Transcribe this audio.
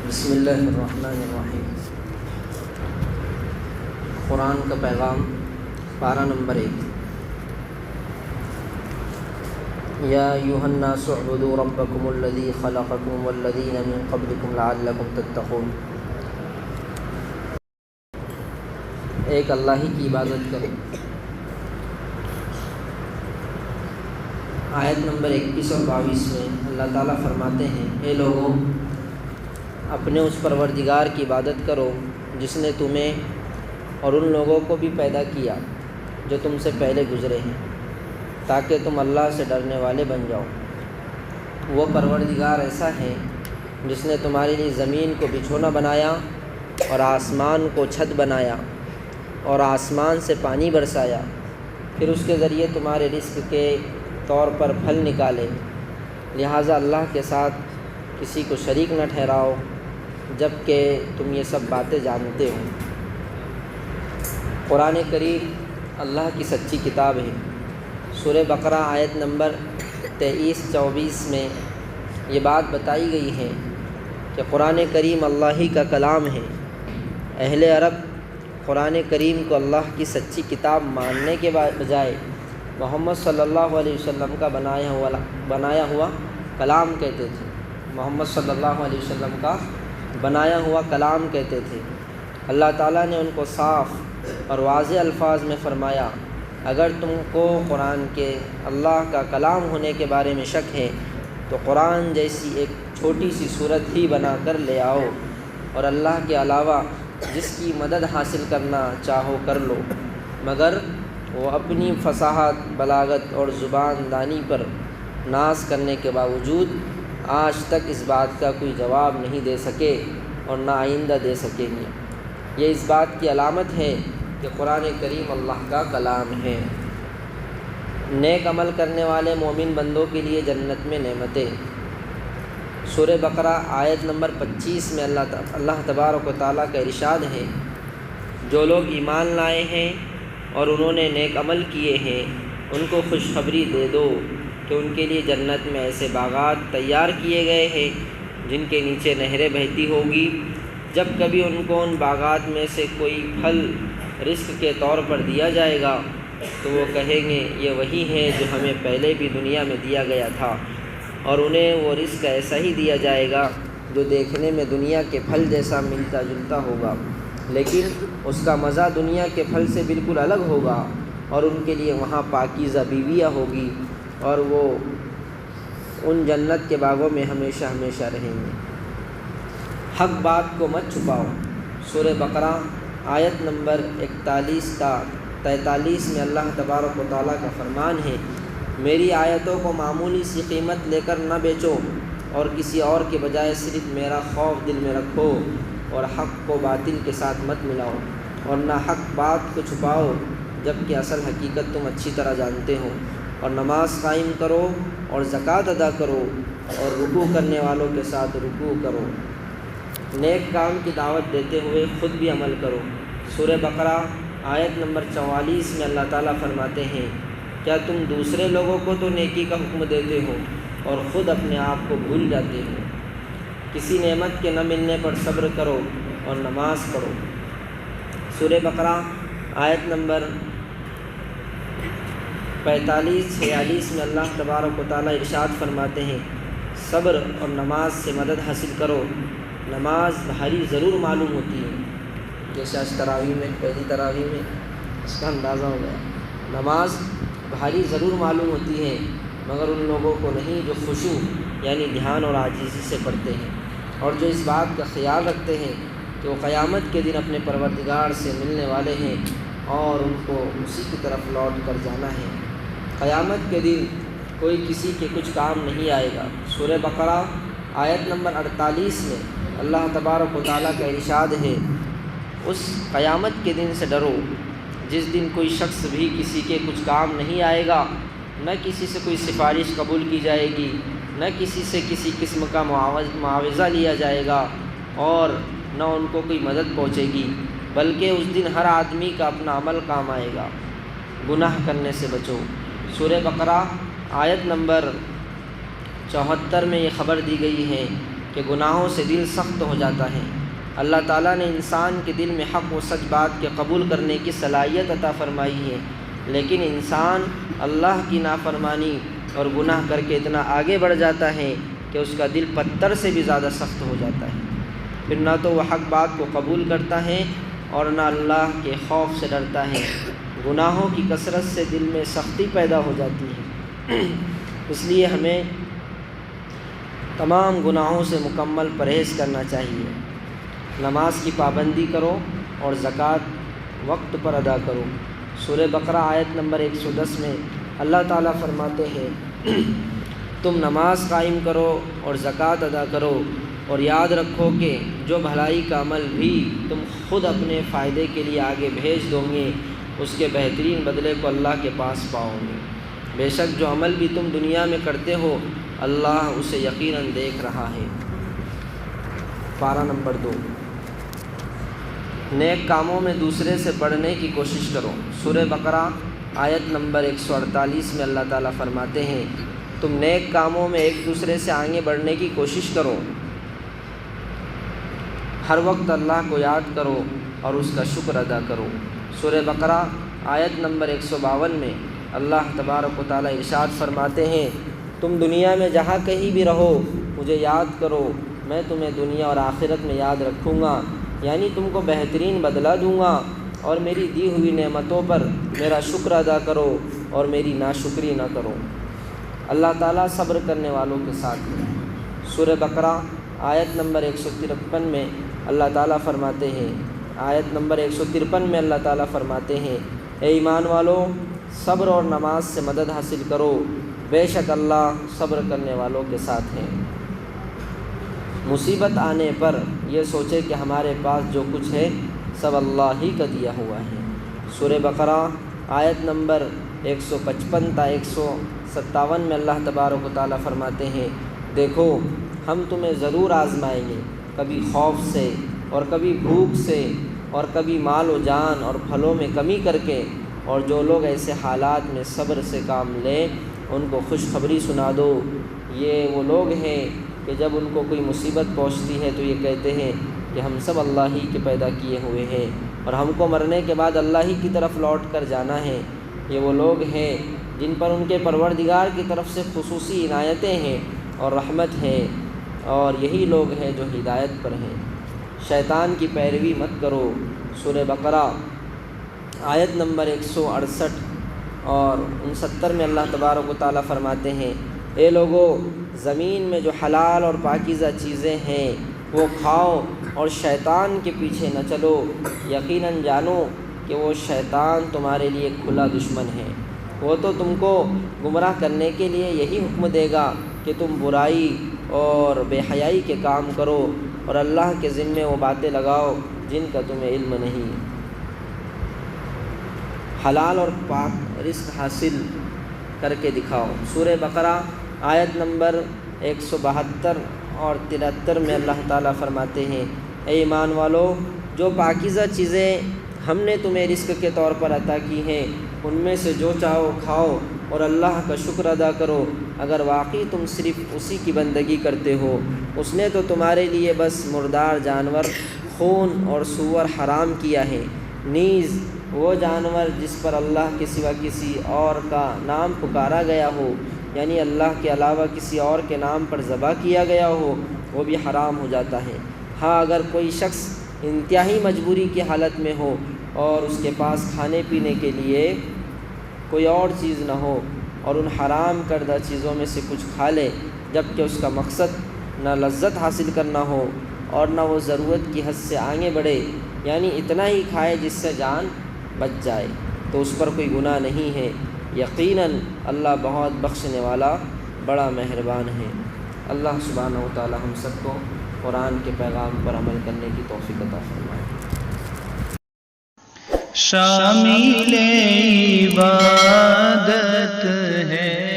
بسم اللہ الرحمن الرحیم۔ قرآن کا پیغام، پارہ نمبر 1۔ یا ایھا الناس اعبدوا ربکم الذی خلقکم والذین من قبلکم لعلکم تتقون۔ ایک اللہ ہی کی عبادت کرو۔ آیت نمبر 21 اور 22 میں اللہ تعالیٰ فرماتے ہیں، اے لوگوں، اپنے اس پروردگار کی عبادت کرو جس نے تمہیں اور ان لوگوں کو بھی پیدا کیا جو تم سے پہلے گزرے ہیں، تاکہ تم اللہ سے ڈرنے والے بن جاؤ۔ وہ پروردگار ایسا ہے جس نے تمہارے لیے زمین کو بچھونا بنایا اور آسمان کو چھت بنایا اور آسمان سے پانی برسایا، پھر اس کے ذریعے تمہارے رزق کے طور پر پھل نکالے۔ لہٰذا اللہ کے ساتھ کسی کو شریک نہ ٹھہراؤ جب کہ تم یہ سب باتیں جانتے ہو۔ قرآن کریم اللہ کی سچی کتاب ہے۔ سورہ بقرہ آیت نمبر 23-24 میں یہ بات بتائی گئی ہے کہ قرآن کریم اللہ ہی کا کلام ہے۔ اہل عرب قرآن کریم کو اللہ کی سچی کتاب ماننے کے بجائے محمد صلی اللہ علیہ وسلم کا بنایا ہوا کلام کہتے تھے۔ محمد صلی اللہ علیہ وسلم کا بنایا ہوا کلام کہتے تھے۔ اللہ تعالیٰ نے ان کو صاف اور واضح الفاظ میں فرمایا، اگر تم کو قرآن کے اللہ کا کلام ہونے کے بارے میں شک ہے تو قرآن جیسی ایک چھوٹی سی صورت ہی بنا کر لے آؤ، اور اللہ کے علاوہ جس کی مدد حاصل کرنا چاہو کر لو، مگر وہ اپنی فصاحت، بلاغت اور زبان دانی پر ناز کرنے کے باوجود آج تک اس بات کا کوئی جواب نہیں دے سکے اور نہ آئندہ دے سکیں گے۔ یہ اس بات کی علامت ہے کہ قرآن کریم اللہ کا کلام ہے۔ نیک عمل کرنے والے مومن بندوں کے لیے جنت میں نعمتیں۔ سورہ بقرہ آیت نمبر 25 میں اللہ تبارک و تعالیٰ کا ارشاد ہے، جو لوگ ایمان لائے ہیں اور انہوں نے نیک عمل کیے ہیں، ان کو خوشخبری دے دو کہ ان کے لیے جنت میں ایسے باغات تیار کیے گئے ہیں جن کے نیچے نہریں بہتی ہوگی۔ جب کبھی ان کو ان باغات میں سے کوئی پھل رزق کے طور پر دیا جائے گا تو وہ کہیں گے، یہ وہی ہے جو ہمیں پہلے بھی دنیا میں دیا گیا تھا، اور انہیں وہ رزق ایسا ہی دیا جائے گا جو دیکھنے میں دنیا کے پھل جیسا ملتا جلتا ہوگا، لیکن اس کا مزہ دنیا کے پھل سے بالکل الگ ہوگا، اور ان کے لیے وہاں پاکیزہ بیویاں ہوگی، اور وہ ان جنت کے باغوں میں ہمیشہ ہمیشہ رہیں گے۔ حق بات کو مت چھپاؤ۔ سورہ بقرہ آیت نمبر 41-43 میں اللہ تبارک و تعالیٰ کا فرمان ہے، میری آیتوں کو معمولی سی قیمت لے کر نہ بیچو، اور کسی اور کے بجائے صرف میرا خوف دل میں رکھو، اور حق کو باطل کے ساتھ مت ملاؤ، اور نہ حق بات کو چھپاؤ جبکہ اصل حقیقت تم اچھی طرح جانتے ہو، اور نماز قائم کرو اور زکوٰۃ ادا کرو، اور رکوع کرنے والوں کے ساتھ رکوع کرو۔ نیک کام کی دعوت دیتے ہوئے خود بھی عمل کرو۔ سورہ بقرہ آیت نمبر 44 میں اللہ تعالیٰ فرماتے ہیں، کیا تم دوسرے لوگوں کو تو نیکی کا حکم دیتے ہو اور خود اپنے آپ کو بھول جاتے ہو؟ کسی نعمت کے نہ ملنے پر صبر کرو اور نماز پڑھو۔ سورہ بقرہ آیت نمبر 45-46 میں اللہ تبارک و تعالیٰ ارشاد فرماتے ہیں، صبر اور نماز سے مدد حاصل کرو۔ نماز بھاری ضرور معلوم ہوتی ہے، جیسے آج تراویح میں، پہلی تراویح میں اس کا اندازہ ہو گیا، نماز بھاری ضرور معلوم ہوتی ہے، مگر ان لوگوں کو نہیں جو خشوع یعنی دھیان اور عاجزی سے پڑھتے ہیں، اور جو اس بات کا خیال رکھتے ہیں کہ وہ قیامت کے دن اپنے پروردگار سے ملنے والے ہیں اور ان کو اسی کی طرف لوٹ کر جانا ہے۔ قیامت کے دن کوئی کسی کے کچھ کام نہیں آئے گا۔ سورہ بقرہ آیت نمبر 48 میں اللہ تبارک و تعالیٰ کا ارشاد ہے، اس قیامت کے دن سے ڈرو جس دن کوئی شخص بھی کسی کے کچھ کام نہیں آئے گا، نہ کسی سے کوئی سفارش قبول کی جائے گی، نہ کسی سے کسی قسم کا معاوضہ لیا جائے گا، اور نہ ان کو کوئی مدد پہنچے گی، بلکہ اس دن ہر آدمی کا اپنا عمل کام آئے گا۔ گناہ کرنے سے بچو۔ سورہ بقرہ آیت نمبر 74 میں یہ خبر دی گئی ہے کہ کہ گناہوں سے دل سخت ہو جاتا ہے۔ اللہ تعالیٰ نے انسان کے دل میں حق و سچ بات کے قبول کرنے کی صلاحیت عطا فرمائی ہے، لیکن انسان اللہ کی نافرمانی اور گناہ کر کے اتنا آگے بڑھ جاتا ہے کہ اس کا دل پتھر سے بھی زیادہ سخت ہو جاتا ہے۔ پھر نہ تو وہ حق بات کو قبول کرتا ہے اور نہ اللہ کے خوف سے ڈرتا ہے۔ گناہوں کی کثرت سے دل میں سختی پیدا ہو جاتی ہے۔ اس لیے ہمیں تمام گناہوں سے مکمل پرہیز کرنا چاہیے۔ نماز کی پابندی کرو اور زکوٰۃ وقت پر ادا کرو۔ سورہ بقرہ آیت نمبر 110 میں اللہ تعالیٰ فرماتے ہیں تم نماز قائم کرو اور زکوٰۃ ادا کرو اور یاد رکھو کہ جو بھلائی کا عمل بھی تم خود اپنے فائدے کے لیے آگے بھیج دو گے اس کے بہترین بدلے کو اللہ کے پاس پاؤ گے۔ بے شک جو عمل بھی تم دنیا میں کرتے ہو اللہ اسے یقیناً دیکھ رہا ہے۔ پارہ نمبر 2، نیک کاموں میں دوسرے سے بڑھنے کی کوشش کرو۔ سورہ بقرہ آیت نمبر 148 میں اللہ تعالیٰ فرماتے ہیں تم نیک کاموں میں ایک دوسرے سے آگے بڑھنے کی کوشش کرو، ہر وقت اللہ کو یاد کرو اور اس کا شکر ادا کرو۔ سورہ بقرہ آیت نمبر 152 میں اللہ تبارک و تعالیٰ ارشاد فرماتے ہیں تم دنیا میں جہاں کہیں بھی رہو مجھے یاد کرو، میں تمہیں دنیا اور آخرت میں یاد رکھوں گا، یعنی تم کو بہترین بدلہ دوں گا، اور میری دی ہوئی نعمتوں پر میرا شکر ادا کرو اور میری ناشکری نہ کرو۔ اللہ تعالیٰ صبر کرنے والوں کے ساتھ ہے۔ سورہ بقرہ آیت نمبر 153 میں اللہ تعالیٰ فرماتے ہیں آیت نمبر 153 میں اللہ تعالیٰ فرماتے ہیں اے ایمان والو صبر اور نماز سے مدد حاصل کرو، بے شک اللہ صبر کرنے والوں کے ساتھ ہیں۔ مصیبت آنے پر یہ سوچے کہ ہمارے پاس جو کچھ ہے سب اللہ ہی کا دیا ہوا ہے۔ سورہ بقرہ آیت نمبر 155 تا 157 میں اللہ تبارک و تعالیٰ فرماتے ہیں دیکھو ہم تمہیں ضرور آزمائیں گے، کبھی خوف سے اور کبھی بھوک سے اور کبھی مال و جان اور پھلوں میں کمی کر کے، اور جو لوگ ایسے حالات میں صبر سے کام لیں ان کو خوشخبری سنا دو۔ یہ وہ لوگ ہیں کہ جب ان کو کوئی مصیبت پہنچتی ہے تو یہ کہتے ہیں کہ ہم سب اللہ ہی کے پیدا کیے ہوئے ہیں اور ہم کو مرنے کے بعد اللہ ہی کی طرف لوٹ کر جانا ہے۔ یہ وہ لوگ ہیں جن پر ان کے پروردگار کی طرف سے خصوصی عنایتیں ہیں اور رحمت ہے، اور یہی لوگ ہیں جو ہدایت پر ہیں۔ شیطان کی پیروی مت کرو۔ سورہ بقرہ آیت نمبر 168 اور 69 میں اللہ تبارک و تعالیٰ فرماتے ہیں اے لوگو زمین میں جو حلال اور پاکیزہ چیزیں ہیں وہ کھاؤ اور شیطان کے پیچھے نہ چلو، یقیناً جانو کہ وہ شیطان تمہارے لیے کھلا دشمن ہے۔ وہ تو تم کو گمراہ کرنے کے لیے یہی حکم دے گا کہ تم برائی اور بے حیائی کے کام کرو اور اللہ کے ذمے وہ باتیں لگاؤ جن کا تمہیں علم نہیں۔ حلال اور پاک رزق حاصل کر کے دکھاؤ۔ سورہ بقرہ آیت نمبر 172 اور 73 میں اللہ تعالیٰ فرماتے ہیں اے ایمان والو جو پاکیزہ چیزیں ہم نے تمہیں رزق کے طور پر عطا کی ہیں ان میں سے جو چاہو کھاؤ اور اللہ کا شکر ادا کرو، اگر واقعی تم صرف اسی کی بندگی کرتے ہو۔ اس نے تو تمہارے لیے بس مردار جانور، خون اور سور حرام کیا ہے، نیز وہ جانور جس پر اللہ کے سوا کسی اور کا نام پکارا گیا ہو، یعنی اللہ کے علاوہ کسی اور کے نام پر ذبح کیا گیا ہو، وہ بھی حرام ہو جاتا ہے۔ ہاں اگر کوئی شخص انتہائی مجبوری کی حالت میں ہو اور اس کے پاس کھانے پینے کے لیے کوئی اور چیز نہ ہو اور ان حرام کردہ چیزوں میں سے کچھ کھا لے جبکہ اس کا مقصد نہ لذت حاصل کرنا ہو اور نہ وہ ضرورت کی حد سے آگے بڑھے، یعنی اتنا ہی کھائے جس سے جان بچ جائے، تو اس پر کوئی گناہ نہیں ہے۔ یقیناً اللہ بہت بخشنے والا بڑا مہربان ہے۔ اللہ سبحانہ و تعالی ہم سب کو قرآن کے پیغام پر عمل کرنے کی توفیق عطا فرمائے۔ شامل عبادت ہے